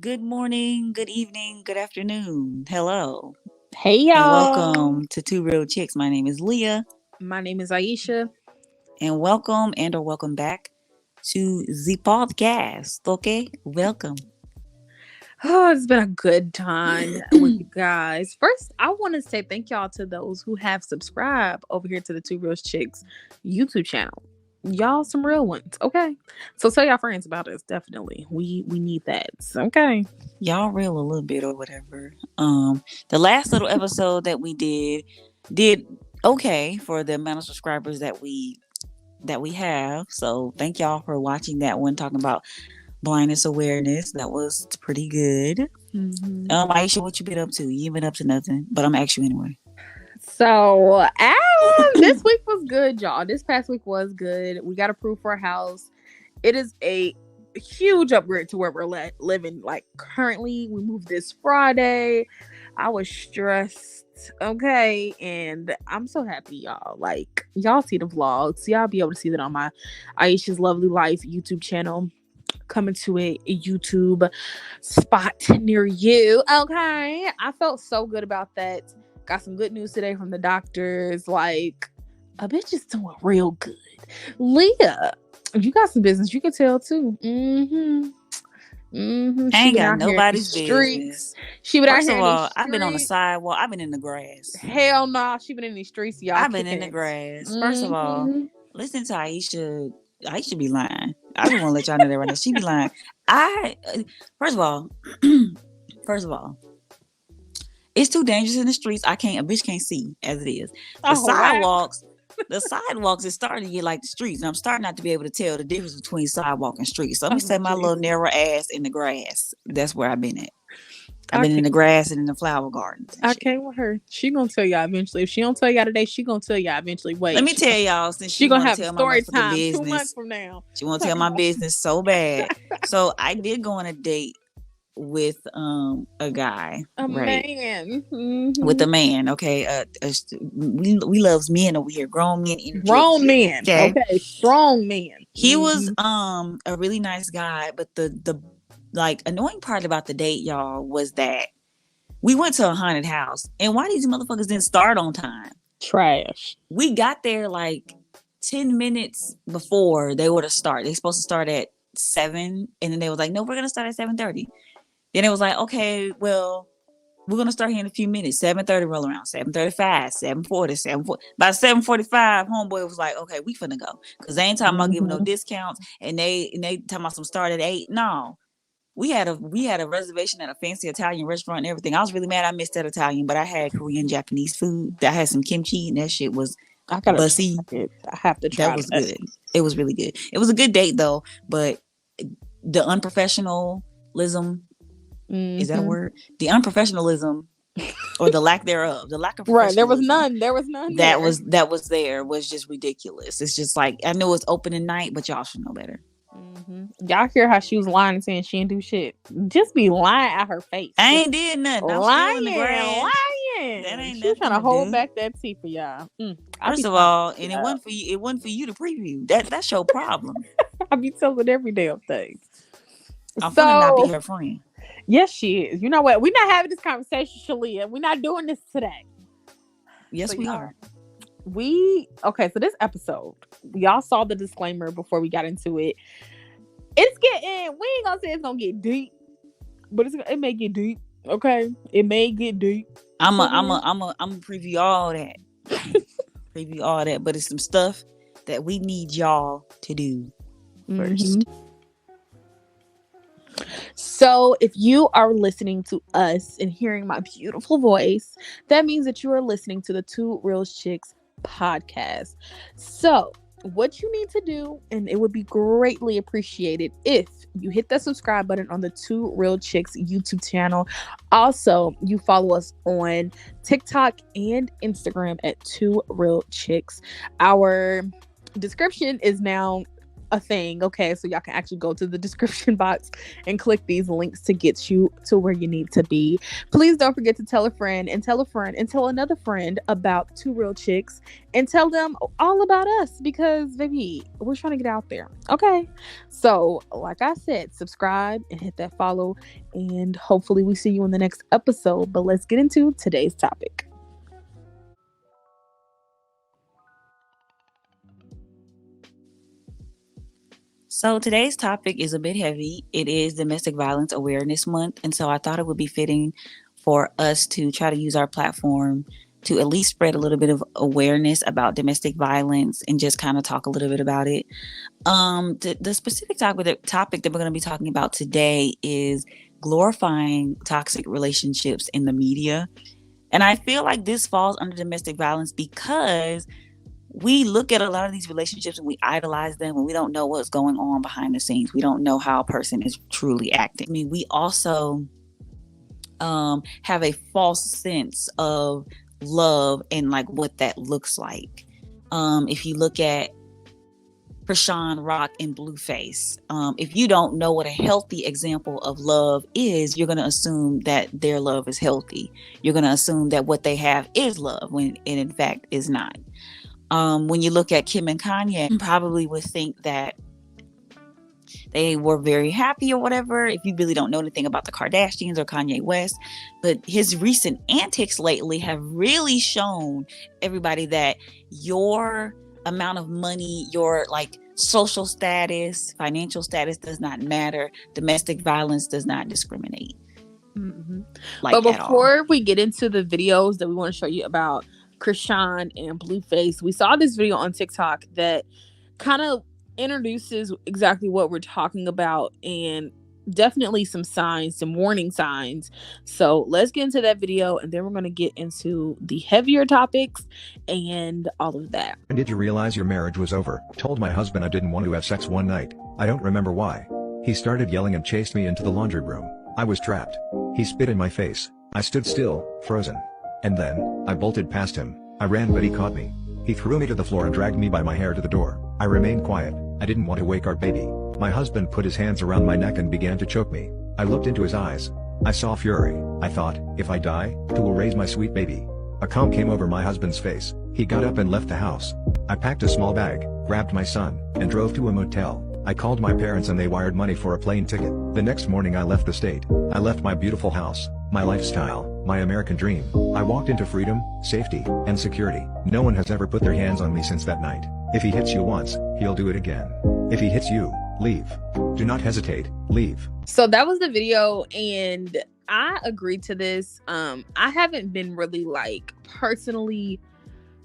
Good morning, good evening, good afternoon. Hello, Hey and y'all. welcome to Two Real Chicks. My name is Lyah, My name is Aisha. and welcome back to the podcast. Okay, welcome. Oh, it's been a good time with you guys. First, I want to say thank y'all to those who have subscribed over here to the Two Real Chicks YouTube channel. Y'all some real ones, okay? So tell y'all friends about us. Definitely, we need that. Okay. Y'all real a little bit or whatever. The last little episode that we did okay for the amount of subscribers that we have. So thank y'all for watching that one, talking about blindness awareness. That was pretty good. Mm-hmm. Aisha, what you been up to? You ain't been up to nothing, but I'm asking you anyway. So, this week was good, y'all. This past week was good. We got approved for a house. It is a huge upgrade to where we're living. Like currently, we moved this Friday. I was stressed, okay, and I'm so happy, y'all. Like y'all see the vlogs, y'all be able to see that on my Aisha's Lovely Life YouTube channel. Coming to a YouTube spot near you, okay. I felt so good about that. Got some good news today from the doctors. Like a bitch is doing real good. Lyah, you got some business you can tell too. I She ain't been got out here in these nobody's streets. business. She been out First here of in these all, I've been on the streets. sidewalk. I've been in the grass. Hell nah, she been in these streets, y'all, I've been in kicking the it. grass. First of all, Mm-hmm. listen to Aisha. Aisha be lying. I just want to let y'all know that right now. She be lying. First of all, first of all, it's too dangerous in the streets. A bitch can't see as it is. The Oh wow. sidewalks, the sidewalks is starting to get like the streets. And I'm starting not to be able to tell the difference between sidewalk and street. So let me Oh say my jeez. little narrow ass in the grass. That's where I've been at. I've I been in can't. the grass and in the flower gardens and I shit. can't with her. She gonna tell y'all eventually. If she don't tell y'all today, she gonna tell y'all eventually. Let Wait, me tell y'all, since she she gonna want have to a tell my story motherfucking time 2 months business, from now. she want to tell Talking my about. business so bad. So I did go on a date with a guy, A right? man. With Mm-hmm. a man, okay. We loves men over here, grown men Grown energetically. men. Okay, Okay. Strong men. he was Mm-hmm. a really nice guy, but the like annoying part about the date, y'all, was that we went to a haunted house, and why these motherfuckers didn't start on time? Trash. We got there like 10 minutes before they were to start. They supposed to start at 7, and then they was like, no, we're gonna start at 7:30. Then it was like, okay, well, we're gonna start here in a few minutes. 7:30 roll around, 7:35, 7:40, 7:40. By 7:45, homeboy was like, okay, we finna go. Cause they ain't talking about giving no Mm-hmm. discounts, and they talking about some start at 8. No. We had a reservation at a fancy Italian restaurant and everything. I was really mad I missed that Italian, but I had Korean Japanese food. I had some kimchi, and that shit was I gotta try bussy. it. I have to That try was that. good. It was really good. It was a good date though, but the unprofessionalism, is that a Mm-hmm. word? The unprofessionalism or the lack thereof, the lack of Right. There was professionalism none. There was none that there. was that was there was just ridiculous. It's just like, I know it's opening night, but y'all should know better. Mm-hmm. Y'all hear how she was lying and saying she didn't do shit? Just be lying at her face. I Just ain't did nothing. I'm still in the lying, grass. That lying. ain't She was trying nothing to to hold do. back that tea for y'all. I First be of telling all, and it y'all. wasn't for you. It wasn't for you to preview. That's your problem. I be telling every damn thing. I'm finna not be So her friend. yes, she is. You know what? We're not having this conversation, Shalia. We're not doing this today. So Yes, we y'all, are. okay. So this episode, y'all saw the disclaimer before we got into it. It's getting. We ain't gonna say it's gonna get deep, but it may get deep. Okay, it may get deep. I'm a, For I'm real. a, I'm a, I'm a preview all that. Preview all that, but it's some stuff that we need y'all to do Mm-hmm. first. So, if you are listening to us and hearing my beautiful voice, that means that you are listening to the Two Real Chicks podcast. So, what you need to do, and it would be greatly appreciated if you hit that subscribe button on the Two Real Chicks YouTube channel. Also, you follow us on TikTok and Instagram at Two Real Chicks. Our description is now a thing. Okay, so y'all can actually go to the description box and click these links to get you to where you need to be. Please don't forget to tell a friend and tell a friend and tell another friend about Two Real Chicks and tell them all about us because baby, we're trying to get out there. Okay, so like I said, subscribe and hit that follow and hopefully we see you in the next episode. But let's get into today's topic. So today's topic is a bit heavy. It is Domestic Violence Awareness Month, and so I thought it would be fitting for us to try to use our platform to at least spread a little bit of awareness about domestic violence and just kind of talk a little bit about it. The specific topic that we're going to be talking about today is glorifying toxic relationships in the media. And I feel like this falls under domestic violence because we look at a lot of these relationships and we idolize them and we don't know what's going on behind the scenes. We don't know how a person is truly acting. I mean, we also have a false sense of love and like what that looks like. If you look at Krishan Rock and Blueface, if you don't know what a healthy example of love is, you're going to assume that their love is healthy. You're going to assume that what they have is love when it in fact is not. When you look at Kim and Kanye, you probably would think that they were very happy or whatever, if you really don't know anything about the Kardashians or Kanye West. But his recent antics lately have really shown everybody that your amount of money, your like social status, financial status does not matter. Domestic violence does not discriminate. Mm-hmm. But before we get into the videos that we want to show you about Krishan and Blueface, we saw this video on TikTok that kind of introduces exactly what we're talking about and definitely some signs, some warning signs. So let's get into that video and then we're going to get into the heavier topics and all of that. When did you realize your marriage was over? Told my husband I didn't want to have sex one night. I don't remember why. He started yelling and chased me into the laundry room. I was trapped. He spit in my face. I stood still, frozen. And then, I bolted past him. I ran but he caught me. He threw me to the floor and dragged me by my hair to the door. I remained quiet. I didn't want to wake our baby. My husband put his hands around my neck and began to choke me. I looked into his eyes. I saw fury. I thought, if I die, who will raise my sweet baby? A calm came over my husband's face. He got up and left the house. I packed a small bag, grabbed my son, and drove to a motel. I called my parents and they wired money for a plane ticket. The next morning I left the state. I left my beautiful house, my lifestyle, my American dream. I walked into freedom, safety, and security. No one has ever put their hands on me since that night. If he hits you once, he'll do it again. If he hits you, leave. Do not hesitate, leave. So that was the video and I agreed to this. I haven't been really like personally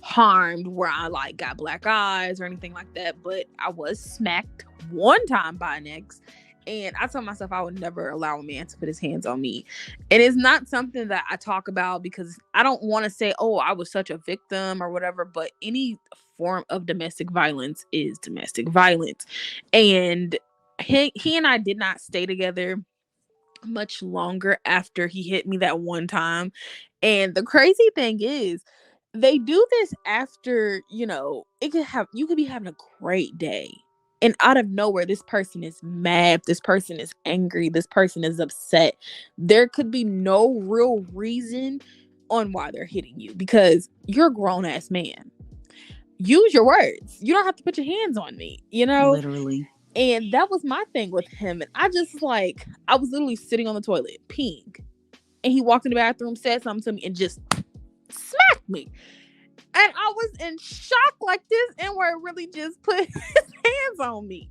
harmed where I like got black eyes or anything like that, but I was smacked one time by an ex and I told myself I would never allow a man to put his hands on me. And it's not something that I talk about because I don't want to say, oh, I was such a victim or whatever, but any form of domestic violence is domestic violence. And he and I did not stay together much longer after he hit me that one time. And the crazy thing is they do this after, you could be having a great day and out of nowhere this person is mad, this person is angry, this person is upset. There could be no real reason on why they're hitting you because you're a grown-ass man. Use your words. You don't have to put your hands on me, Literally. And that was my thing with him. And I was literally sitting on the toilet peeing and he walked in the bathroom, said something to me and just smacked me. And I was in shock like this and where it really just put his hands on me.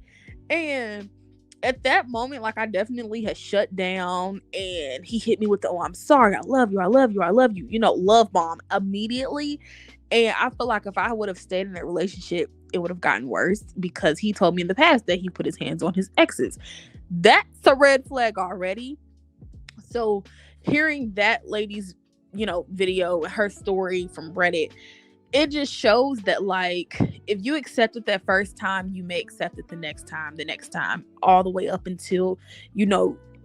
And at that moment, like I definitely had shut down and he hit me with the, oh, I'm sorry. I love you. I love you. I love you. Love bomb immediately. And I feel like if I would have stayed in that relationship, it would have gotten worse because he told me in the past that he put his hands on his exes. That's a red flag already. So hearing that lady's, video, her story from Reddit, it just shows that like if you accept it that first time, you may accept it the next time, all the way up until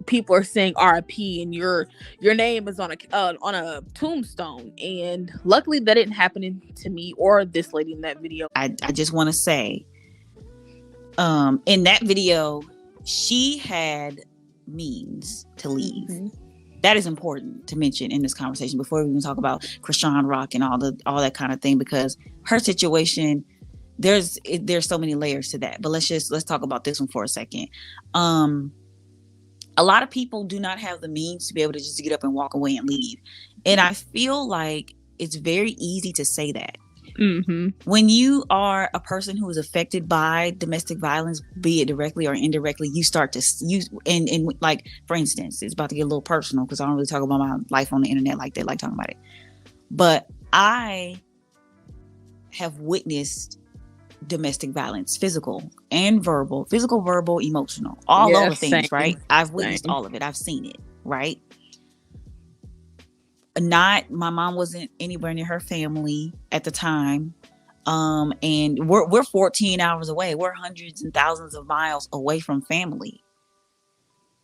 people are saying RIP and your name is on a tombstone. And luckily that didn't happen to me or this lady in that video. I just want to say, in that video, she had means to leave. Mm-hmm. That is important to mention in this conversation before we even talk about Krishan Rock and all that kind of thing, because her situation, there's so many layers to that. But let's talk about this one for a second. a lot of people do not have the means to be able to just get up and walk away and leave. And I feel like it's very easy to say that. When you are a person who is affected by domestic violence, be it directly or indirectly, you start to use, and like, for instance, it's about to get a little personal because I don't really talk about my life on the internet like they like talking about it. But I have witnessed domestic violence, physical, verbal, emotional, all the things, right? I've witnessed all of it. I've seen it, right? My mom wasn't anywhere near her family at the time. And we're 14 hours away. We're hundreds and thousands of miles away from family.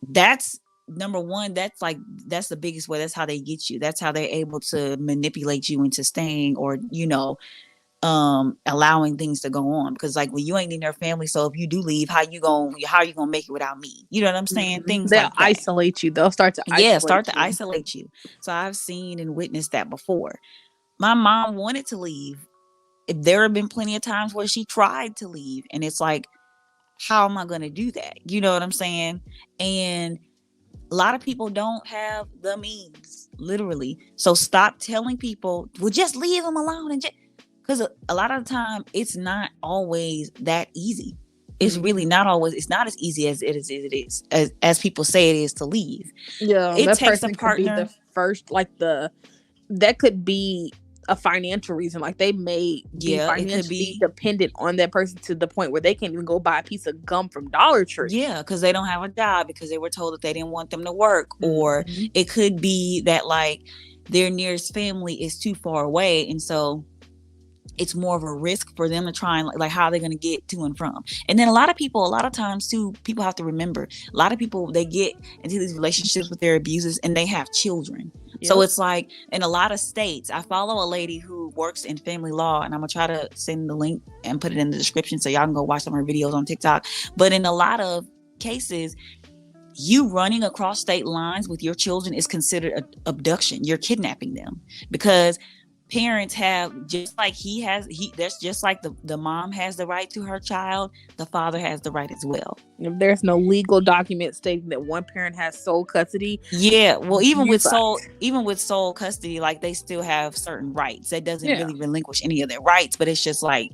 That's number one. That's the biggest way. That's how they get you. That's how they're able to manipulate you into staying, or, allowing things to go on, because like, when you ain't in their family, so if you do leave, how are you gonna make it without me? You know what I'm saying? Things they'll like that. isolate you. They'll start to isolate you. So I've seen and witnessed that before. My mom wanted to leave. There have been plenty of times where she tried to leave, and it's like, how am I going to do that? You know what I'm saying? And a lot of people don't have the means, literally. So stop telling people, well, just leave them alone, and because a lot of the time it's not always that easy. It's really not always. It's not as easy as it is as people say it is to leave. Yeah, it that takes person a partner. Could be the first, that could be a financial reason. Like, they may be financially dependent on that person to the point where they can't even go buy a piece of gum from Dollar Tree. Yeah, because they don't have a job, because they were told that they didn't want them to work, or it could be that like their nearest family is too far away, and so it's more of a risk for them to try and like how they're going to get to and from. And then a lot of times too, people have to remember, a lot of people, they get into these relationships with their abusers and they have children. Yep. So it's like, in a lot of states, I follow a lady who works in family law, and I'm gonna try to send the link and put it in the description so y'all can go watch some of her videos on TikTok. But in a lot of cases, you running across state lines with your children is considered an abduction. You're kidnapping them, because parents have, just like that's just like the mom has the right to her child, the father has the right as well. If there's no legal document stating that one parent has sole custody, even with sole custody, like, they still have certain rights. That doesn't really relinquish any of their rights, but it's just like,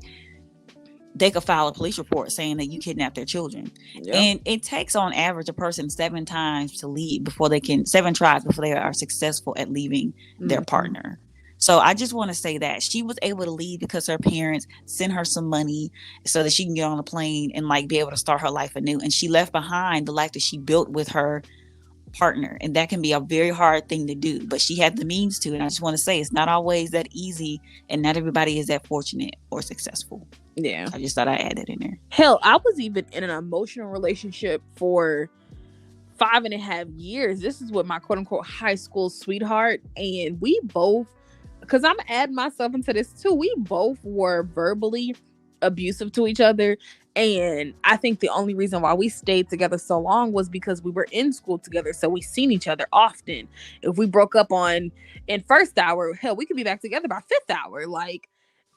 they could file a police report saying that you kidnapped their children. And it takes on average a person 7 times to leave before they are successful at leaving their partner. So I just want to say that she was able to leave because her parents sent her some money so that she can get on a plane and like be able to start her life anew. And she left behind the life that she built with her partner. And that can be a very hard thing to do, but she had the means to. And I just want to say, it's not always that easy, and not everybody is that fortunate or successful. Yeah. I just thought I'd add that in there. Hell, I was even in an emotional relationship for 5.5 years. This is with my quote unquote high school sweetheart. And we both, because I'm adding myself into this too, we both were verbally abusive to each other. And I think the only reason why we stayed together so long was because we were in school together. So we seen each other often. If we broke up in first hour, hell, we could be back together by 5th hour. Like,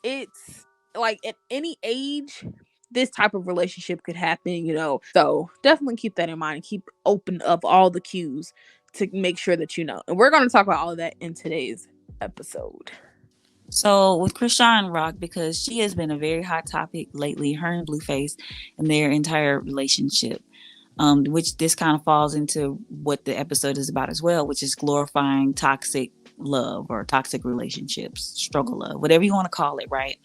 it's like at any age, this type of relationship could happen, So definitely keep that in mind and keep open of all the cues to make sure that you know. And we're going to talk about all of that in today's episode. So with Krishan Rock, because she has been a very hot topic lately, her and Blueface and their entire relationship, which this kind of falls into what the episode is about as well, which is glorifying toxic love or toxic relationships, struggle love, whatever you want to call it, right?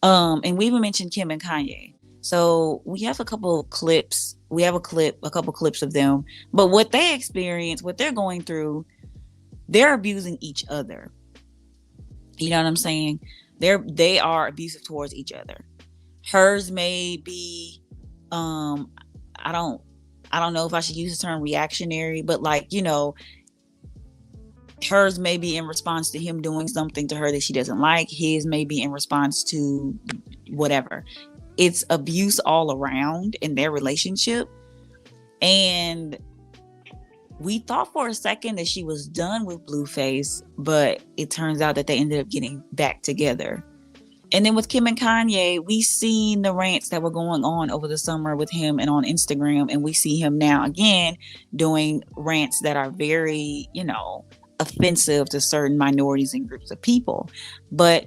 And we even mentioned Kim and Kanye. So we have a couple clips. We have a couple clips of them. But what they experience, what they're going through, they're abusing each other. You know what I'm saying? They are abusive towards each other. Hers may be, I don't know if I should use the term reactionary, but like, hers may be in response to him doing something to her that she doesn't like. His may be in response to whatever. It's abuse all around in their relationship. And we thought for a second that she was done with Blueface, but it turns out that they ended up getting back together. And then with Kim and Kanye, we seen the rants that were going on over the summer with him and on Instagram, and we see him now again doing rants that are very, offensive to certain minorities and groups of people. But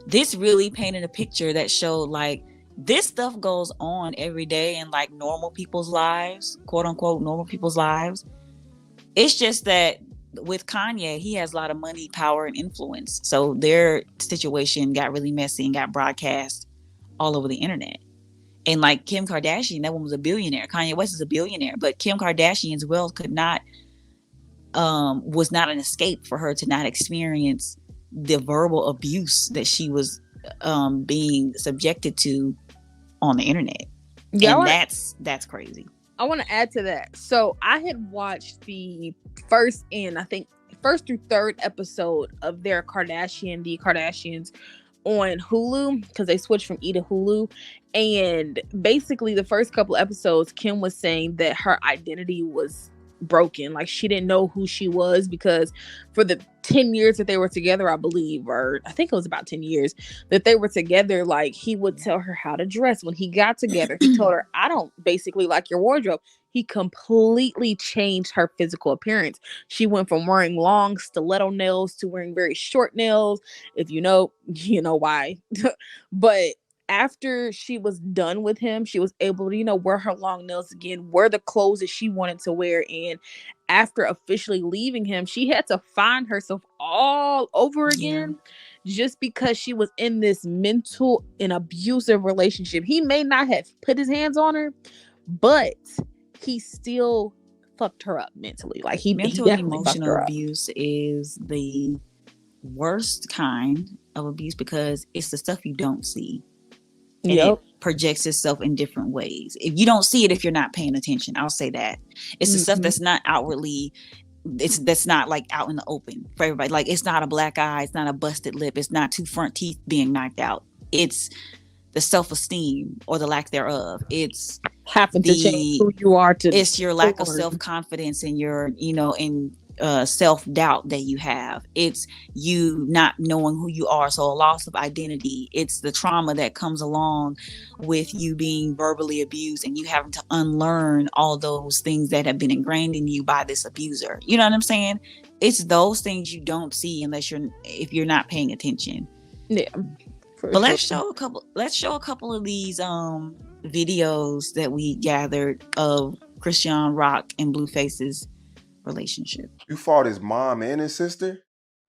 this really painted a picture that showed like this stuff goes on every day in like normal people's lives, quote unquote normal people's lives. It's just that with Kanye, he has a lot of money, power, and influence. So their situation got really messy and got broadcast all over the internet. And like Kim Kardashian, that one was a billionaire. Kanye West is a billionaire, but Kim Kardashian's wealth was not an escape for her to not experience the verbal abuse that she was being subjected to on the internet. Yeah, and that's crazy. I want to add to that. So I had watched the first through third episode of their The Kardashians on Hulu, because they switched from E to Hulu. And basically the first couple episodes, Kim was saying that her identity was broken. Like, she didn't know who she was, because for the 10 years that they were together, I believe, or I think it was about 10 years that they were together, like, he would tell her how to dress. When he got together, he told her, I don't basically like your wardrobe. He completely changed her physical appearance. She went from wearing long stiletto nails to wearing very short nails. If you know, you know why. But after she was done with him, she was able to, wear her long nails again, wear the clothes that she wanted to wear. And after officially leaving him, she had to find herself all over again, just because she was in this mental and abusive relationship. He may not have put his hands on her, but he still fucked her up mentally. Like, mental and emotional abuse is the worst kind of abuse, because it's the stuff you don't see. And it projects itself in different ways. If you don't see it, if you're not paying attention, I'll say that. It's the stuff that's not outwardly, that's not like out in the open for everybody. Like, it's not a black eye, it's not a busted lip, it's not 2 front teeth being knocked out. It's the self-esteem or the lack thereof. It's having to change who you are it's your lack of self-confidence and your, self-doubt that you have. It's you not knowing who you are, so a loss of identity. It's the trauma that comes along with you being verbally abused and you having to unlearn all those things that have been ingrained in you by this abuser. You know what I'm saying? It's those things you don't see if you're not paying attention. Yeah. But let's show a couple of these videos that we gathered of Christian Rock and Blueface's relationship. You fought his mom and his sister?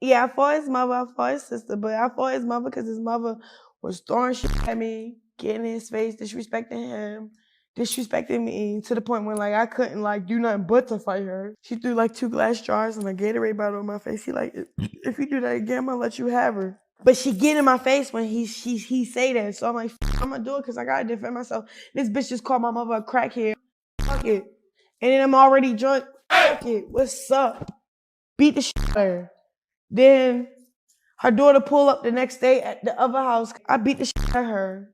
Yeah, I fought his mother, I fought his sister, but I fought his mother because his mother was throwing shit at me, getting in his face, disrespecting him, disrespecting me, to the point where I couldn't do nothing but to fight her. She threw 2 glass jars and a Gatorade bottle in my face. He if you do that again, I'm gonna let you have her. But she get in my face when he say that, so I'm like, I'm gonna do it because I gotta defend myself. This bitch just called my mother a crackhead. Fuck it. And then I'm already drunk. Fuck it. What's up? Beat the shit out of her. Then her daughter pull up the next day at the other house. I beat the shit out of her.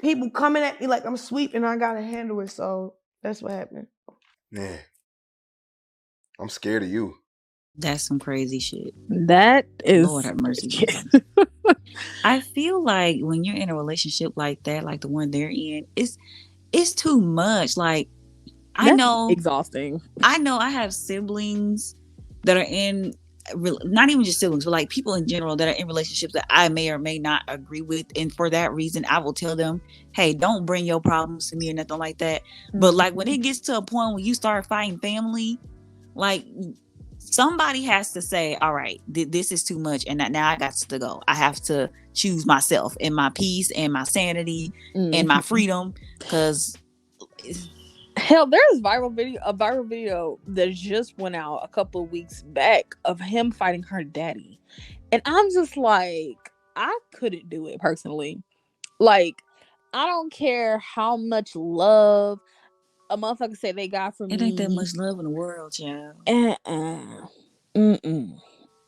People coming at me like I'm sweet and I gotta handle it. So that's what happened. Yeah. I'm scared of you. That's some crazy shit. That is, Lord have mercy. I feel like when you're in a relationship like that, like the one they're in, it's too much. Like, I know, exhausting. I know I have siblings that are in, not even just siblings, but people in general that are in relationships that I may or may not agree with. And for that reason, I will tell them, hey, don't bring your problems to me or nothing like that. But when it gets to a point when you start fighting family, somebody has to say, all right, this is too much. And now I got to go. I have to choose myself and my peace and my sanity and my freedom. Because hell, there's a viral video that just went out a couple of weeks back of him fighting her daddy. And I'm just like, I couldn't do it personally. I don't care how much love a motherfucker say they got from me. It ain't that much love in the world, child.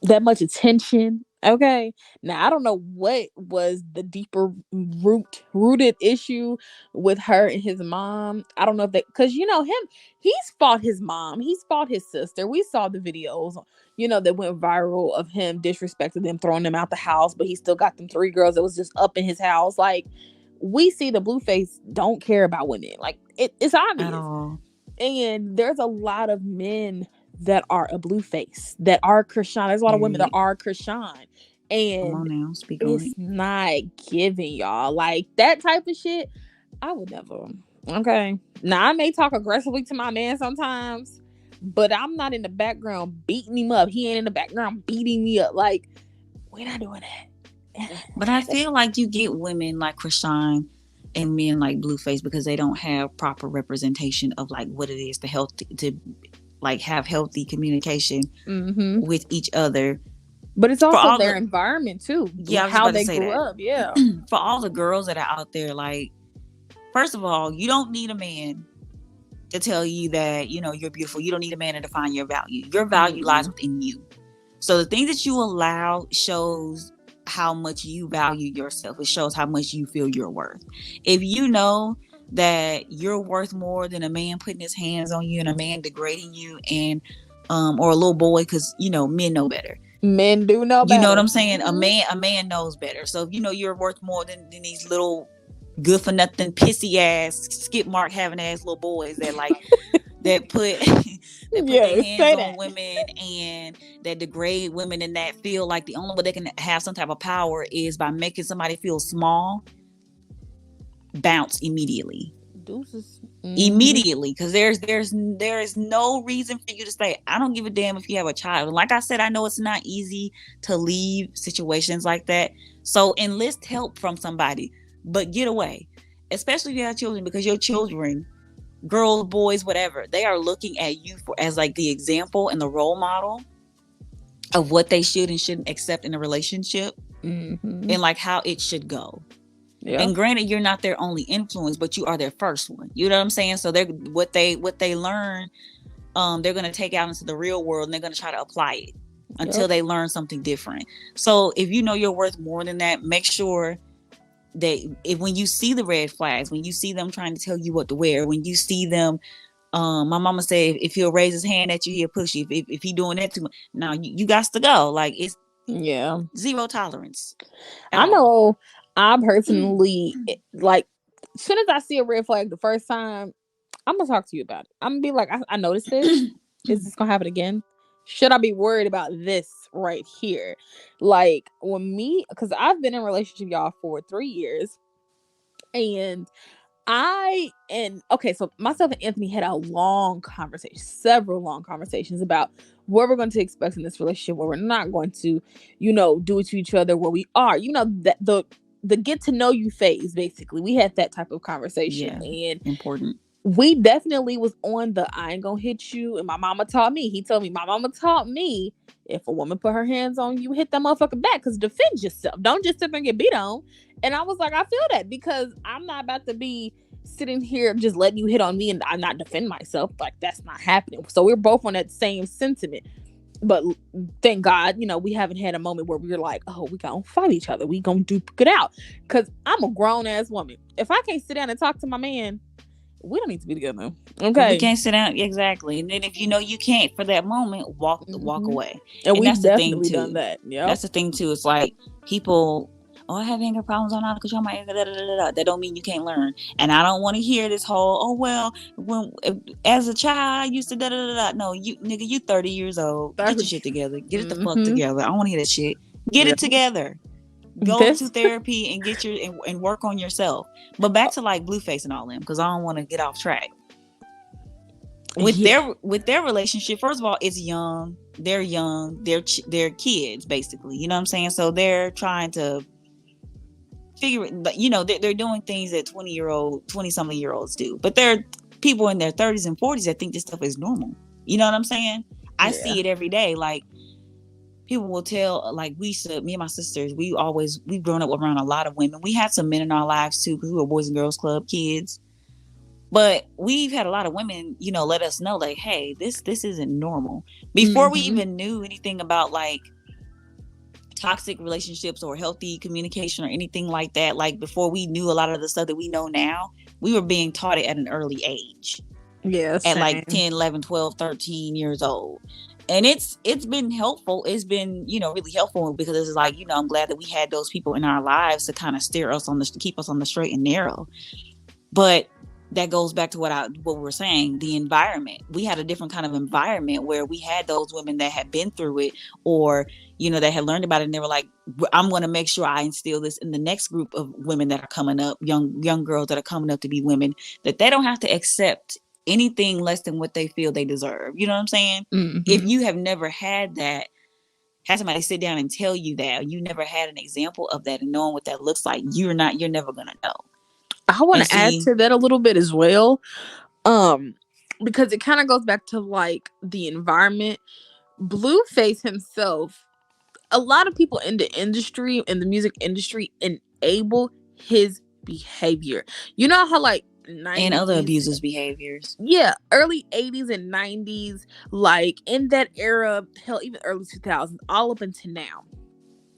That much attention. Okay. Now I don't know what was the deeper rooted issue with her and his mom. I don't know if they, because him, he's fought his mom, he's fought his sister. We saw the videos, that went viral of him disrespecting them, throwing them out the house, but he still got them 3 girls that was just up in his house. Like, we see the Blueface don't care about women. Like, it's At obvious. all. And there's a lot of men that are a Blueface, that are Krishan. There's a lot of women that are Krishan. Come on And now, speak on it's it. not giving, y'all. Like, that type of shit, I would never. Okay. Now, I may talk aggressively to my man sometimes, but I'm not in the background beating him up. He ain't in the background beating me up. Like, we're not doing that. But I feel like you get women like Krishan and men like Blueface because they don't have proper representation of like what it is to like have healthy communication with each other. But it's also their environment too. Yeah, how they grew up. Yeah. For all the girls that are out there, like, first of all, you don't need a man to tell you that, you're beautiful. You don't need a man to define your value. Your value lies within you. So the things that you allow shows how much you value yourself. It shows how much you feel you're worth. If you know that you're worth more than a man putting his hands on you and a man degrading you and or a little boy, because men know better. Men do know better. You know what I'm saying? A man knows better. So if you're worth more than these little good for nothing, pissy ass, skip mark having ass little boys that like that put their hands on women and that degrade women and that feel like the only way they can have some type of power is by making somebody feel small, bounce immediately. Deuces. Immediately, because there is no reason for you to say, I don't give a damn if you have a child. And like I said, I know it's not easy to leave situations like that, so enlist help from somebody, but get away, especially if you have children, because your children, girls, boys, whatever, they are looking at you as like the example and the role model of what they should and shouldn't accept in a relationship, and like how it should go. Yeah. And granted, you're not their only influence, but you are their first one. You know what I'm saying? So they're what they learn, they're gonna take out into the real world and they're gonna try to apply it until they learn something different. So if you know you're worth more than that, make sure that when you see the red flags, when you see them trying to tell you what to wear, when you see them, my mama said if he'll raise his hand at you, he'll push you. If he doing that too much, now you got to go. Like, it's zero tolerance. I know. I personally, like, as soon as I see a red flag the first time, I'm gonna talk to you about it. I'm gonna be like, I noticed this. Is this gonna happen again? Should I be worried about this right here? Like, because I've been in a relationship, y'all, for 3 years, and so myself and Anthony had a long conversation, several long conversations about what we're going to expect in this relationship, what we're not going to, do it to each other, where we are, that the get to know you phase. Basically, we had that type of conversation, and important. We definitely was on the I ain't gonna hit you. And my mama taught me. He told me, my mama taught me, if a woman put her hands on you, hit that motherfucker back, because defend yourself. Don't just sit there and get beat on. And I was like, I feel that, because I'm not about to be sitting here just letting you hit on me and I'm not defend myself. Like, that's not happening. So we're both on that same sentiment. But thank God, we haven't had a moment where we're like, oh, we gonna fight each other. We gonna duke it out. Because I'm a grown ass woman. If I can't sit down and talk to my man, we don't need to be together. Okay. We can't sit down. Exactly. And then if you can't for that moment, walk away. And we've definitely done that. Yeah. That's the thing too. It's like people, I have anger problems on because you're my anger. That don't mean you can't learn. And I don't want to hear this whole, as a child I used to No, you 30 years old. Get your shit together. Get it the fuck together. I don't want to hear that shit. Get it together. Go to therapy and get and work on yourself. But back to like Blueface and all them, because I don't want to get off track. With their relationship, first of all, it's young. They're young. They're kids, basically. You know what I'm saying? So they're trying to figure it. They're doing things that 20-something year olds do. But they're people in their 30s and 40s that think this stuff is normal. You know what I'm saying? I see it every day. Like, people will tell, like, me and my sisters, we've grown up around a lot of women. We had some men in our lives too, because we were Boys and Girls Club kids. But we've had a lot of women, let us know, like, hey, this isn't normal. Before we even knew anything about, like, toxic relationships or healthy communication or anything like that. Like before we knew a lot of the stuff that we know now, we were being taught it at an early age, Yeah, at like same. 10, 11, 12, 13 years old. And it's been helpful. It's been, really helpful, because it's like, I'm glad that we had those people in our lives to kind of steer us to keep us on the straight and narrow. But that goes back to what we were saying, the environment. We had a different kind of environment where we had those women that had been through it, or, that had learned about it, and they were like, I'm going to make sure I instill this in the next group of women that are coming up, young girls that are coming up to be women, that they don't have to accept anything less than what they feel they deserve. You know what I'm saying? If you have never had that, have somebody sit down and tell you that, you never had an example of that and knowing what that looks like, you're never going to know. I want to add to that a little bit as well, because it kind of goes back to like the environment. Blueface himself, a lot of people in the music industry, enable his behavior. You know how like 90s, and other abusers' behaviors. Yeah, early 80s and 90s, like in that era, hell, even early 2000s, all up until now.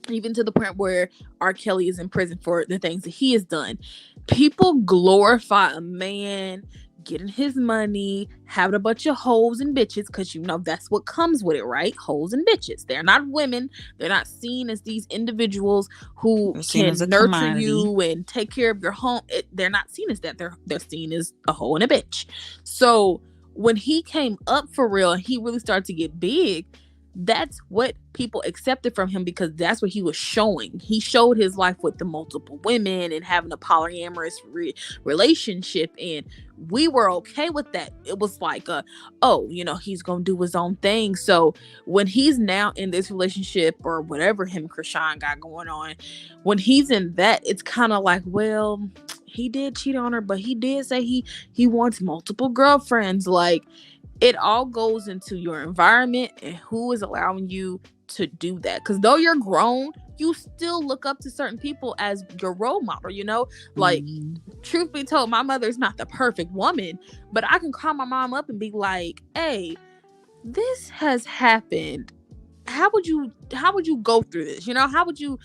Even to the point where R. Kelly is in prison for the things that he has done. People glorify a man getting his money, having a bunch of hoes and bitches, because that's what comes with it, right? Hoes and bitches. They're not women. They're not seen as these individuals who can nurture commodity. You and take care of your home. They're not seen as that. They're seen as a hoe and a bitch. So when he came up for real and he really started to get big, that's what people accepted from him, because that's what he was showing. He showed his life with the multiple women and having a polyamorous relationship, and we were okay with that. It was like he's gonna do his own thing. So when he's now in this relationship or whatever him and Krishan got going on, when he's in that, it's kind of like, well, he did cheat on her, but he did say he wants multiple girlfriends. Like, it all goes into your environment and who is allowing you to do that. Because though you're grown, you still look up to certain people as your role model, Like, truth be told, my mother is not the perfect woman, but I can call my mom up and be like, hey, this has happened. How would you go through this? How would you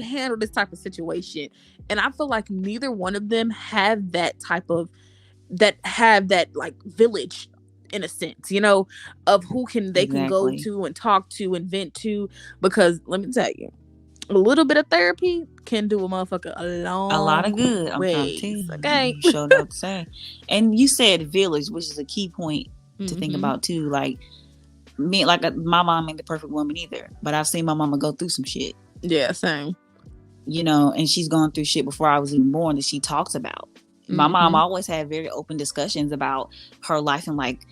handle this type of situation? And I feel like neither one of them have that like village, in a sense, of who can go to and talk to and vent to. Because let me tell you, a little bit of therapy can do a motherfucker a lot of good. I'm trying to tell you. Okay. Show know what to say. And you said village, which is a key point to think about too. Like me, like my mom ain't the perfect woman either, but I've seen my mama go through some shit. Yeah, same. And she's gone through shit before I was even born that she talks about. My mom always had very open discussions about her life and like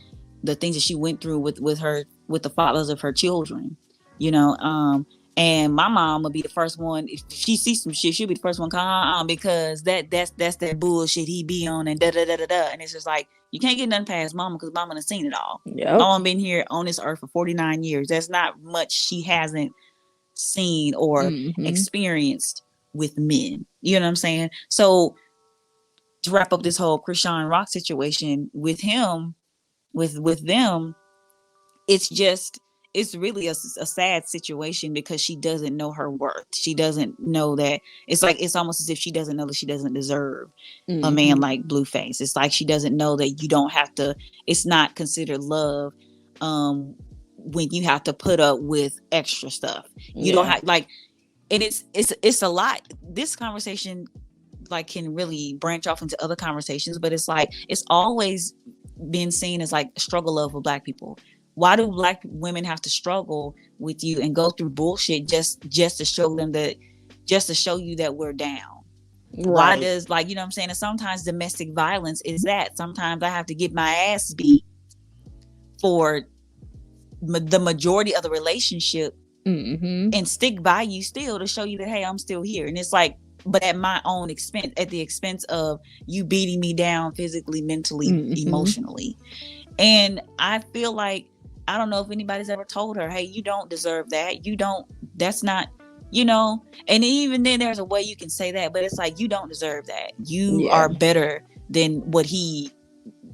the things that she went through with the fathers of her children, and my mom would be the first one, if she sees some shit, she'll be the first one come because that's that bullshit he be on and da da da da da. And it's just like, you can't get nothing past mama because mama done seen it all. Yep. Mama been here on this earth for 49 years. That's not much she hasn't seen or experienced with men. You know what I'm saying? So to wrap up this whole Krishan Rock situation with him, with them, it's really a sad situation because she doesn't know her worth. She doesn't know that it's almost as if she doesn't know that she doesn't deserve a man like Blueface. It's like she doesn't know that you don't have to, it's not considered love when you have to put up with extra stuff. You don't have and it's a lot. This conversation like can really branch off into other conversations, but it's like it's always been seen as like a struggle of Black people. Why do Black women have to struggle with you and go through bullshit just to show them that, just to show you that we're down? Right. Why does, like, you know what I'm saying? And sometimes domestic violence is that. Sometimes I have to get my ass beat for the majority of the relationship and stick by you still to show you that, hey, I'm still here. And it's like, but at my own expense, at the expense of you beating me down physically, mentally, emotionally. And I feel like, I don't know if anybody's ever told her, hey, you don't deserve that. That's not, and even then there's a way you can say that, but it's like, you don't deserve that. You are better than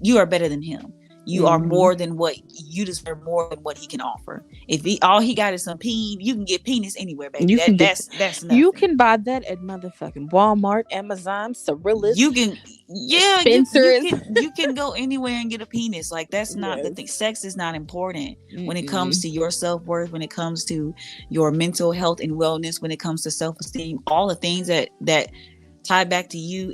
you are better than him. You are more than what you deserve, more than what he can offer. If all he got is some peen, you can get penis anywhere, baby. That's nothing. You can buy that at motherfucking Walmart, Amazon, Cyrilus, You can, yeah, Spencer's. you can go anywhere and get a penis. Like, that's not the Yes. thing. Sex is not important when it Mm-mm. comes to your self-worth, when it comes to your mental health and wellness, when it comes to self-esteem, all the things that tie back to you.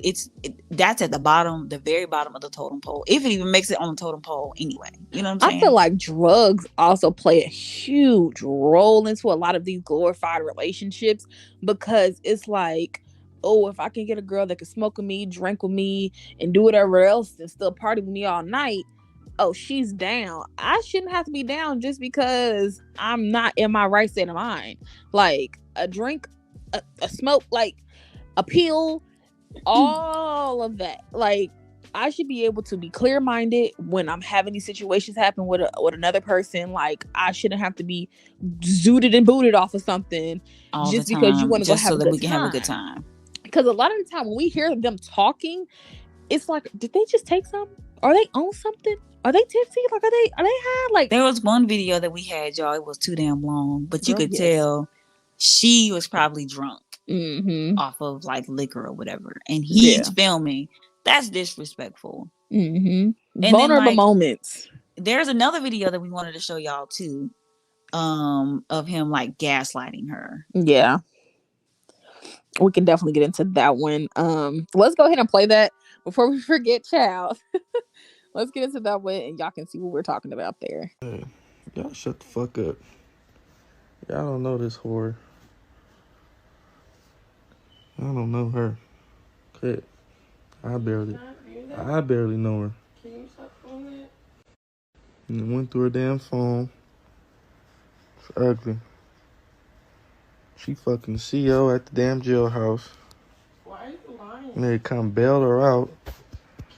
That's at the bottom, the very bottom of the totem pole, if it even makes it on the totem pole anyway. You know what I'm saying? I feel like drugs also play a huge role into a lot of these glorified relationships, because it's like, oh, if I can get a girl that can smoke with me, drink with me, and do whatever else and still party with me all night, oh, she's down. I shouldn't have to be down just because I'm not in my right state of mind. Like, a drink, a smoke, like a pill, all of that. Like, I should be able to be clear-minded when I'm having these situations happen with another person. Like, I shouldn't have to be zooted and booted off of something all just the time, because you want to go just have so a that good we can time. have a good time. Because a lot of the time when we hear them talking, it's like, did they just take something? Are they on something? Are they tipsy? Like, are they high? Like, there was one video that we had, y'all. It was too damn long, but you could yes. tell she was probably drunk off of like liquor or whatever, and he's filming. That's disrespectful. And vulnerable then, moments. There's another video that we wanted to show y'all too, of him like gaslighting her. Yeah, we can definitely get into that one. Let's go ahead and play that before we forget, child. Let's get into that one, and y'all can see what we're talking about there. Hey, y'all shut the fuck up. Y'all don't know this whore. I don't know her. Quit. I barely know her. Can you stop doing that? And went through her damn phone. It's ugly. She fucking the CEO at the damn jailhouse. Why are you lying? And they come bail her out.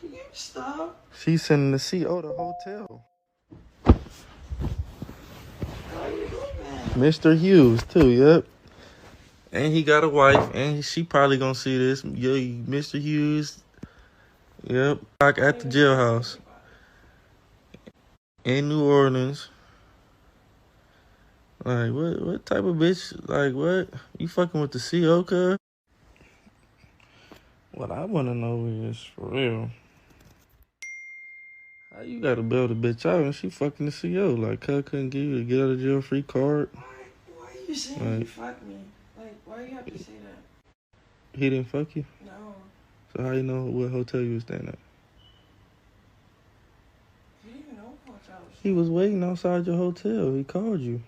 Can you stop? She's sending the CEO to the hotel. Why are you doing that? Mr. Hughes too, yep. And he got a wife, and she probably gonna see this. Yeah, Mr. Hughes. Yep. Back at the jailhouse. In New Orleans. Like, what type of bitch? Like, what? You fucking with the CEO, cuz? What I wanna know is, for real, how you gotta bail the bitch out and she fucking the CEO? Like, cuz couldn't give you a get out of jail free card? Why are you saying you fuck me? Like, why you have to say that? He didn't fuck you? No. So how you know what hotel you was staying at? You didn't even know hotel. He was waiting outside your hotel. He called you.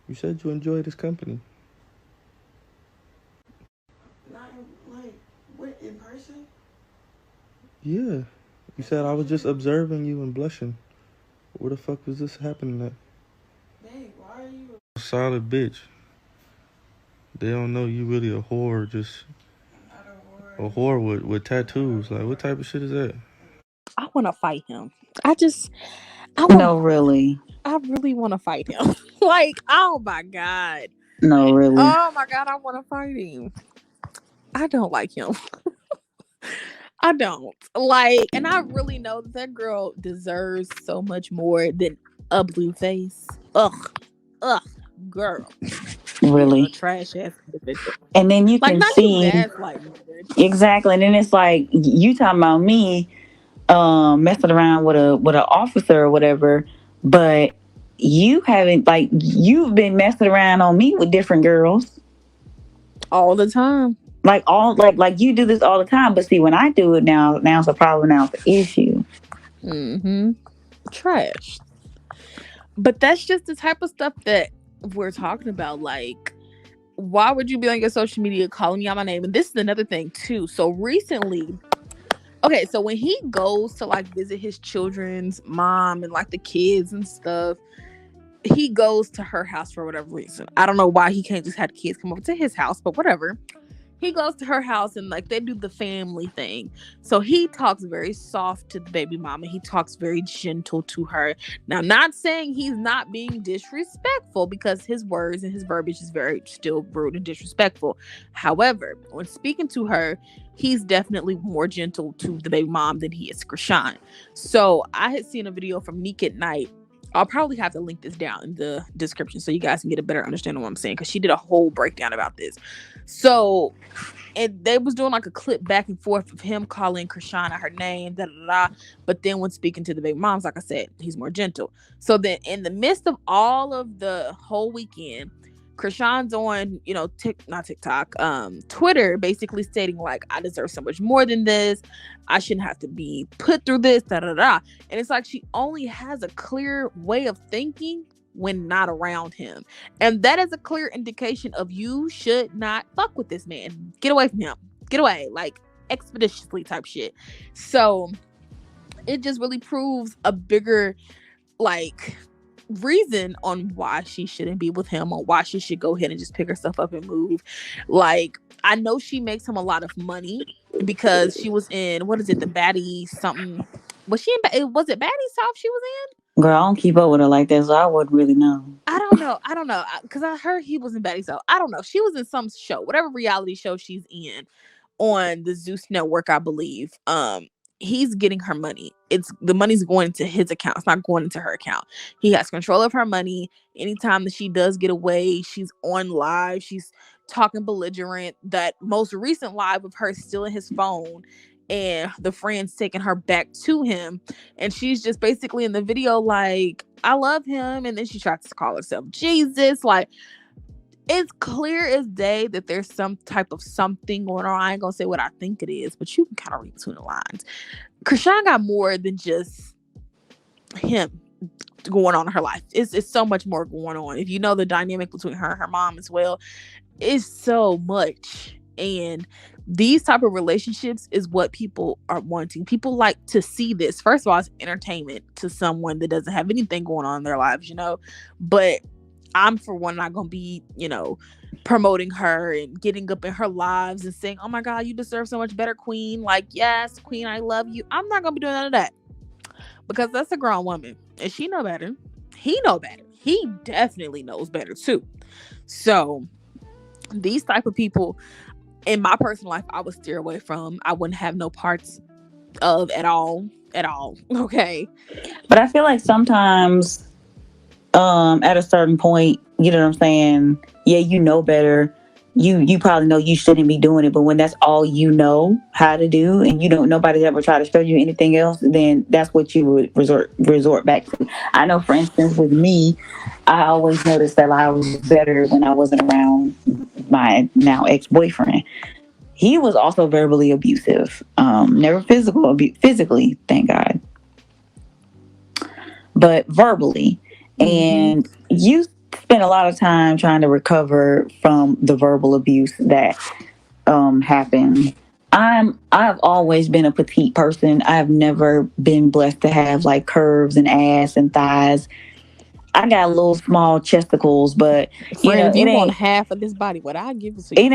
You said you enjoyed his company. Not like, what, in person? Yeah. You said I was just observing you and blushing. Where the fuck was this happening at? Babe, why are you A solid bitch. They don't know you really a whore, just not a a whore with tattoos. Like, what type of shit is that? I want to fight him. I Really. I really want to fight him. Like, oh my God. No, really. Oh my God, I want to fight him. I don't like him. I don't. Like, and I really know that girl deserves so much more than a blue face. Ugh, girl. Really. A trash ass individual. And then you Like, can not see you gaslighting. exactly. And then it's like, you talking about me messing around with an officer or whatever, but you haven't, like, you've been messing around on me with different girls all the time. Like you do this all the time, but see, when I do it now it's a problem, now it's an issue. Trash. But that's just the type of stuff that we're talking about. Like, why would you be on your social media calling me out my name? And this is another thing too. So recently, okay, so when he goes to like visit his children's mom and like the kids and stuff, he goes to her house for whatever reason. I don't know why he can't just have the kids come over to his house, but whatever. he goes to her house and like they do the family thing. So he talks very soft to the baby mama. He talks very gentle to her. Now, not saying he's not being disrespectful, because his words and his verbiage is very still rude and disrespectful. However, when speaking to her, he's definitely more gentle to the baby mom than he is Krishan. So I had seen a video from Neek at Night. I'll probably have to link this down in the description so you guys can get a better understanding of what I'm saying, because she did a whole breakdown about this. So, and they was doing like a clip back and forth of him calling Krishana her name, da da da. But then when speaking to the baby moms, like I said, he's more gentle. So then, in the midst of all of the whole weekend, Krishan's on, not TikTok, Twitter, basically stating like, I deserve so much more than this. I shouldn't have to be put through this, da da da. And it's like she only has a clear way of thinking when not around him. And that is a clear indication of you should not fuck with this man. Get away from him. Get away. Like, expeditiously type shit. So it just really proves a bigger, like, reason on why she shouldn't be with him, or why she should go ahead and just pick herself up and move. Like, I know she makes him a lot of money because she was in, what is it, the Baddie something. Was it Baddie South she was in? Girl, I don't keep up with her like that, so I wouldn't really know. I don't know. Because I heard he was in Baddie South. I don't know. She was in some show, whatever reality show she's in on the Zeus Network, I believe. He's getting her money. The money's going into his account. It's not going into her account. He has control of her money. Anytime that she does get away, she's on live. She's talking belligerent. That most recent live of her still in his phone, and the friend's taking her back to him, and she's just basically in the video like, I love him, and then she tries to call herself Jesus. Like, it's clear as day that there's some type of something going on. I ain't gonna say what I think it is, but you can kind of read between the lines. Krishan got more than just him going on in her life. It's so much more going on. If you know the dynamic between her and her mom as well, it's so much. And these type of relationships is what people are wanting. People like to see this. First of all, it's entertainment to someone that doesn't have anything going on in their lives, but I'm, for one, not going to be, promoting her and getting up in her lives and saying, oh my God, you deserve so much better, queen. Like, yes, queen, I love you. I'm not going to be doing none of that, because that's a grown woman and she know better. He know better. He definitely knows better too. So these type of people in my personal life, I would steer away from. I wouldn't have no parts of at all. Okay. But I feel like sometimes at a certain point, you know what I'm saying? Yeah, you know better. You probably know you shouldn't be doing it, but when that's all you know how to do, and nobody's ever tried to show you anything else, then that's what you would resort back to. I know, for instance, with me, I always noticed that I was better when I wasn't around my now ex-boyfriend. He was also verbally abusive. Never physically, thank God, but verbally. And you spend a lot of time trying to recover from the verbal abuse that happened. I've always been a petite person. I've never been blessed to have like curves and ass and thighs. I got little small chesticles, but if you want half of this body, what I give it to you. It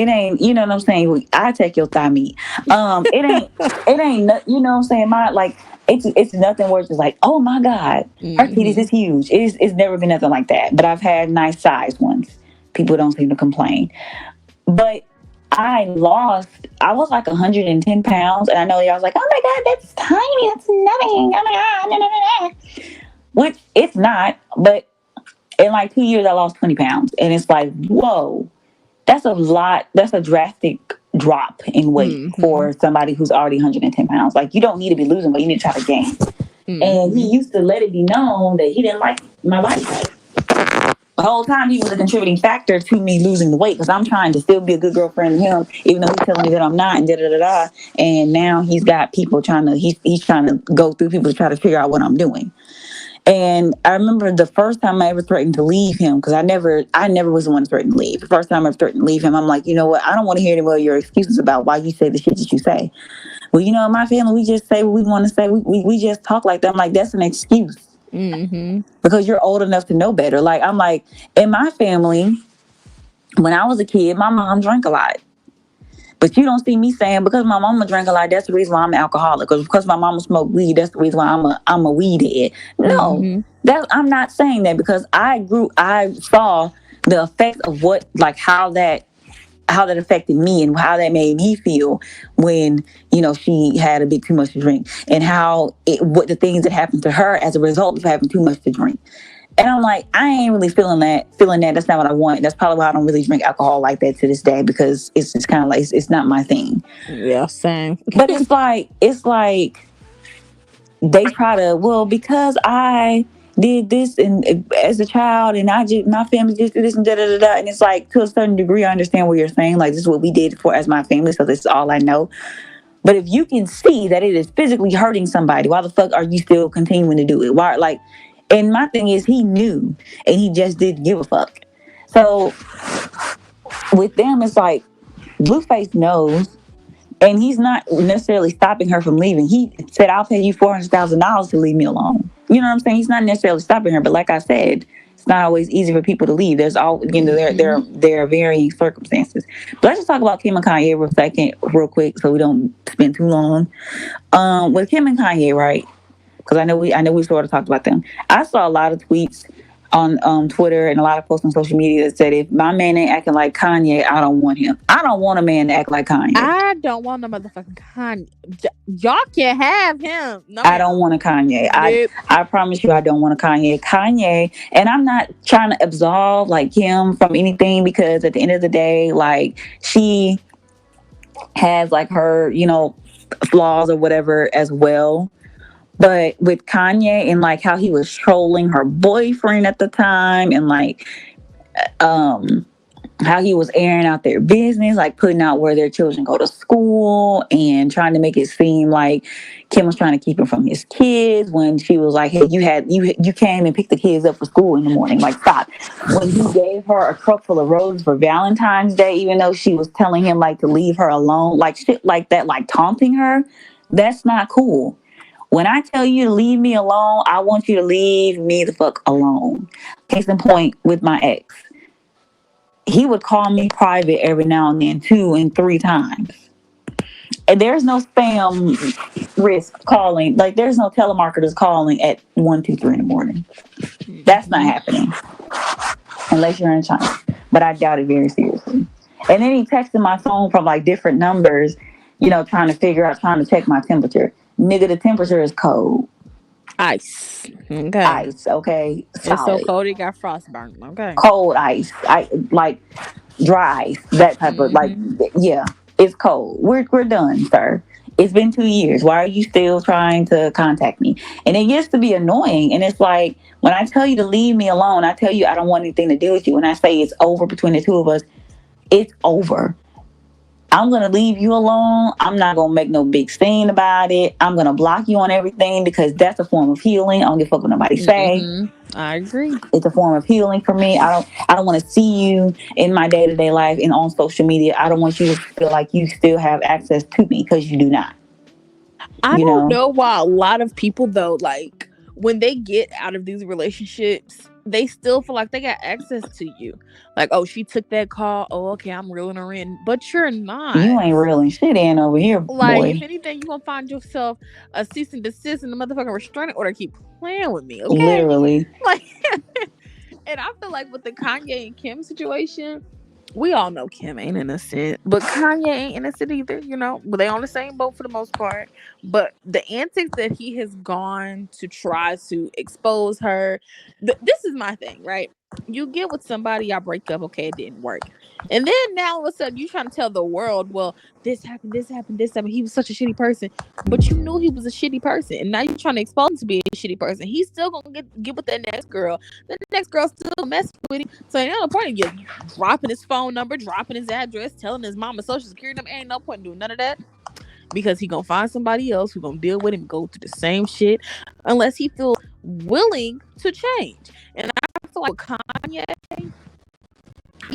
ain't, you know what I'm saying? I take your thigh meat. It ain't, you know what I'm saying? It's nothing where it's just like, oh my God, her titties is huge. It's never been nothing like that. But I've had nice sized ones. People don't seem to complain. But I was like 110 pounds. And I know y'all was like, oh my God, that's tiny. That's nothing. Oh my God. Which it's not. But in like 2 years, I lost 20 pounds. And it's like, whoa, that's a lot. That's a drastic drop in weight for somebody who's already 110 pounds. Like, you don't need to be losing weight. You need to try to gain. And he used to let it be known that he didn't like my body type. The whole time he was a contributing factor to me losing the weight, because I'm trying to still be a good girlfriend to him, even though he's telling me that I'm not, and da-da-da-da. And now he's got people he's trying to go through people to try to figure out what I'm doing. And I remember the first time I ever threatened to leave him, because I never was the one threatened to leave. The first time I ever threatened to leave him, I'm like, you know what? I don't want to hear any more of your excuses about why you say the shit that you say. Well, in my family, we just say what we want to say. We just talk like that. I'm like, that's an excuse. Because you're old enough to know better. Like, I'm like, in my family, when I was a kid, my mom drank a lot. But you don't see me saying because my mama drank a lot, that's the reason why I'm an alcoholic. Or because my mama smoked weed, that's the reason why I'm a weed head. No, Mm-hmm. I'm not saying that because I saw the effects of what like how that affected me and how that made me feel when she had a bit too much to drink, and what the things that happened to her as a result of having too much to drink. And I'm like, I ain't really feeling that. That's not what I want. That's probably why I don't really drink alcohol like that to this day, because it's just kind of like it's not my thing. Yeah, same. But it's like they try to, well, because I did this and as a child, and my family just did this and da da da da. And it's like, to a certain degree, I understand what you're saying. Like, this is what we did for as my family, so this is all I know. But if you can see that it is physically hurting somebody, why the fuck are you still continuing to do it? Why, like, and my thing is, he knew and he just didn't give a fuck. So with them, it's like Blueface knows, and he's not necessarily stopping her from leaving. He said, "I'll pay you $400,000 to leave me alone." You know what I'm saying? He's not necessarily stopping her, but like I said, it's not always easy for people to leave. There's there are varying circumstances. But let's just talk about Kim and Kanye for a second, real quick, so we don't spend too long. With Kim and Kanye, right? Because I know we sort of talked about them. I saw a lot of tweets on Twitter and a lot of posts on social media that said, if my man ain't acting like Kanye, I don't want him. I don't want a man to act like Kanye. I don't want no motherfucking Kanye. Y'all can have him. No, I don't want a Kanye. Nope. I promise you, I don't want a Kanye. And I'm not trying to absolve like Kim from anything, because at the end of the day, like, she has like her, flaws or whatever as well. But with Kanye and like how he was trolling her boyfriend at the time, and like how he was airing out their business, like putting out where their children go to school and trying to make it seem like Kim was trying to keep him from his kids, when she was like, hey, you came and picked the kids up for school in the morning. Like, stop. When he gave her a truck full of roses for Valentine's Day, even though she was telling him like to leave her alone, like shit like that, like taunting her, that's not cool. When I tell you to leave me alone, I want you to leave me the fuck alone. Case in point, with my ex, he would call me private every now and then, 2 and 3 times. And there's no spam risk calling. Like, there's no telemarketers calling at 1, 2, 3 in the morning. That's not happening unless you're in China. But I doubt it very seriously. And then he texted my phone from like different numbers, trying to check my temperature. Nigga, the temperature is cold. Ice. Okay. Ice, okay? Solid. It's so cold it got frostburn. Okay. Cold ice. I like dry ice. That type of, like, yeah, it's cold. We're done, sir. It's been 2 years. Why are you still trying to contact me? And it gets to be annoying. And it's like, when I tell you to leave me alone, I tell you I don't want anything to do with you. When I say it's over between the two of us, it's over. I'm going to leave you alone. I'm not going to make no big scene about it. I'm going to block you on everything, because that's a form of healing. I don't give a fuck what nobody say. I agree. It's a form of healing for me. I don't want to see you in my day-to-day life and on social media. I don't want you to feel like you still have access to me, because you do not. I don't know why a lot of people, though, like, when they get out of these relationships, they still feel like they got access to you. Like, oh, she took that call. Oh, okay, I'm reeling her in. But you're not. You ain't reeling shit in over here, like, boy. If anything, you're going to find yourself a cease and desist and the motherfucking restraining order. Keep playing with me, okay? Literally. Like, and I feel like with the Kanye and Kim situation, we all know Kim ain't innocent, but Kanye ain't innocent either, But they on the same boat for the most part. But the antics that he has gone to try to expose her, this is my thing, right? You get with somebody, y'all break up, okay, it didn't work. And then now all of a sudden you trying to tell the world, well, this happened. He was such a shitty person. But you knew he was a shitty person. And now you're trying to expose him to be a shitty person. He's still going to get with that next girl. The next girl still messing with him. So ain't no point in you dropping his phone number, dropping his address, telling his mama social security number. Ain't no point in doing none of that. Because he going to find somebody else who going to deal with him, go through the same shit. Unless he feels willing to change. And I feel like Kanye,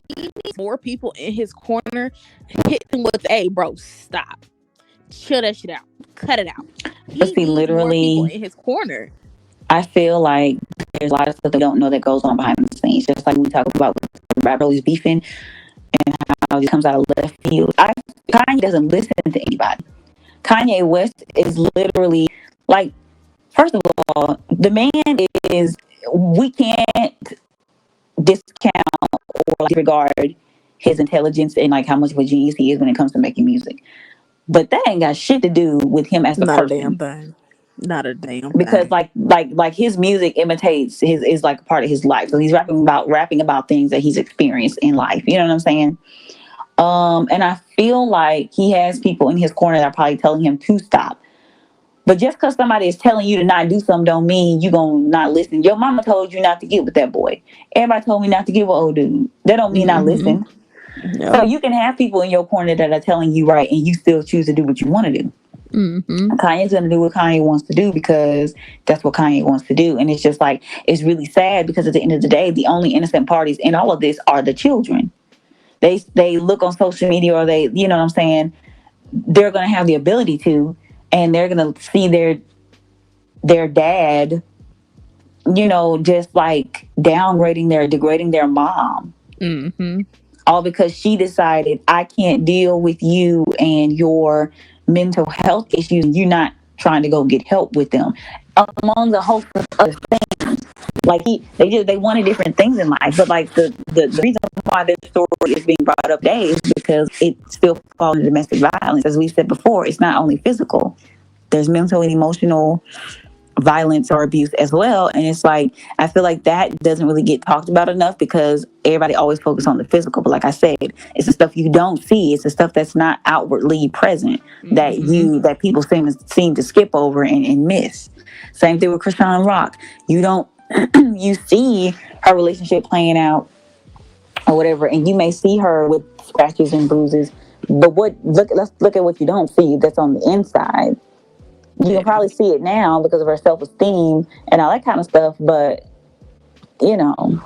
he needs more people in his corner hitting with, hey, bro, stop. Chill that shit out. Cut it out. But see, literally, more people in his corner. I feel like there's a lot of stuff they don't know that goes on behind the scenes. Just like we talked about with rappers beefing, and just comes out of left field. Kanye doesn't listen to anybody. Kanye West is literally like, first of all, the man is, we can't discount or like disregard his intelligence and like how much of a genius he is when it comes to making music. But that ain't got shit to do with him as a Not a damn person. thing. Not a damn Because thing. like his music imitates his, is like a part of his life. So he's rapping about things that he's experienced in life. You know what I'm saying? And I feel like he has people in his corner that are probably telling him to stop. But just because somebody is telling you to not do something don't mean you gonna not listen. Your mama told you not to get with that boy. Everybody told me not to get with old dude. That don't mean I Mm-hmm. listen. So Yep. you can have people in your corner that are telling you right and you still choose to do what you want to do. Mm-hmm. Kanye's gonna do what Kanye wants to do because that's what Kanye wants to do. And it's just like, it's really sad because at the end of the day, the only innocent parties in all of this are the children. They look on social media, or they, you know what I'm saying, they're gonna have the ability to, and they're gonna see their dad, you know, just like degrading their mom. Mm-hmm. All because she decided, I can't deal with you and your mental health issues. You're not trying to go get help with them, among the host of other things. Like they wanted different things in life, but like the reason why this story is being brought up today is because it still falls into domestic violence. As we said before, it's not only physical. There's mental and emotional violence or abuse as well. And it's like, I feel like that doesn't really get talked about enough because everybody always focuses on the physical. But like I said, it's the stuff you don't see. It's the stuff that's not outwardly present Mm-hmm. that people seem to skip over and miss. Same thing with Krishan Rock. You don't you see her relationship playing out or whatever, and you may see her with scratches and bruises. But let's look at what you don't see that's on the inside. You can Yeah. probably see it now because of her self-esteem and all that kind of stuff, but you know,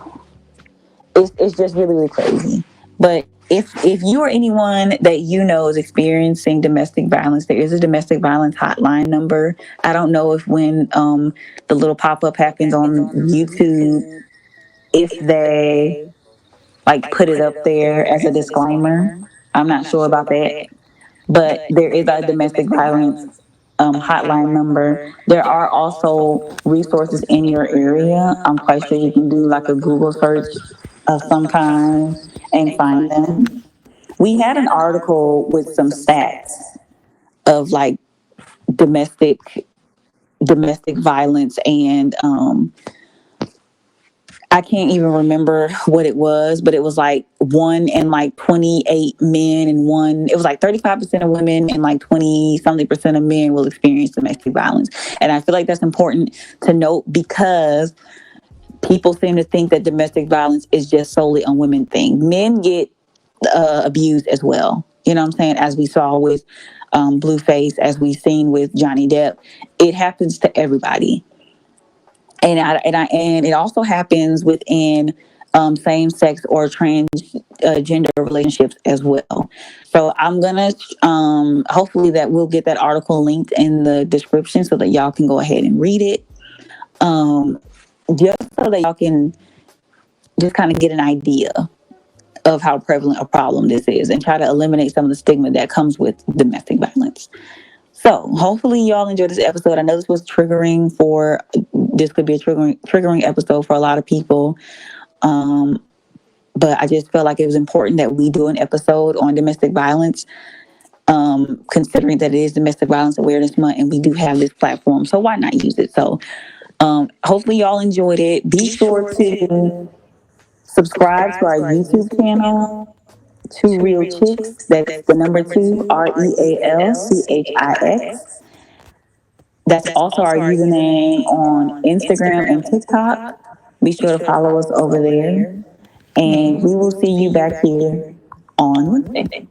it's just really, really crazy. But if you or anyone that you know is experiencing domestic violence, there is a domestic violence hotline number. I don't know if when the little pop-up happens on YouTube, if they like put it up there as a disclaimer. I'm not sure about that. But there is a domestic violence hotline number. There are also resources in your area. I'm quite sure you can do like a Google search of some kind and find them. We had an article with some stats of like domestic domestic violence, and I can't even remember what it was, but it was like one in like 28 men, and one, it was like 35% of women and like 20 something percent of men will experience domestic violence. And I feel like that's important to note because people seem to think that domestic violence is just solely a women thing. Men get abused as well. You know what I'm saying? As we saw with Blueface, as we've seen with Johnny Depp, it happens to everybody. And it also happens within same-sex or transgender relationships as well. So I'm gonna hopefully that we'll get that article linked in the description so that y'all can go ahead and read it, um, just so that y'all can just kind of get an idea of how prevalent a problem this is and try to eliminate some of the stigma that comes with domestic violence. So hopefully y'all enjoyed this episode. I know this could be a triggering episode for a lot of people. Um, but I just felt like it was important that we do an episode on domestic violence, considering that it is Domestic Violence Awareness Month and we do have this platform. So why not use it? So hopefully y'all enjoyed it. Be sure to subscribe to our YouTube channel, Two Real Chicks. That's the number two, REALCHIX. That's also our username on Instagram and TikTok. Be sure to follow us over there. And we will see you back here on Wednesday.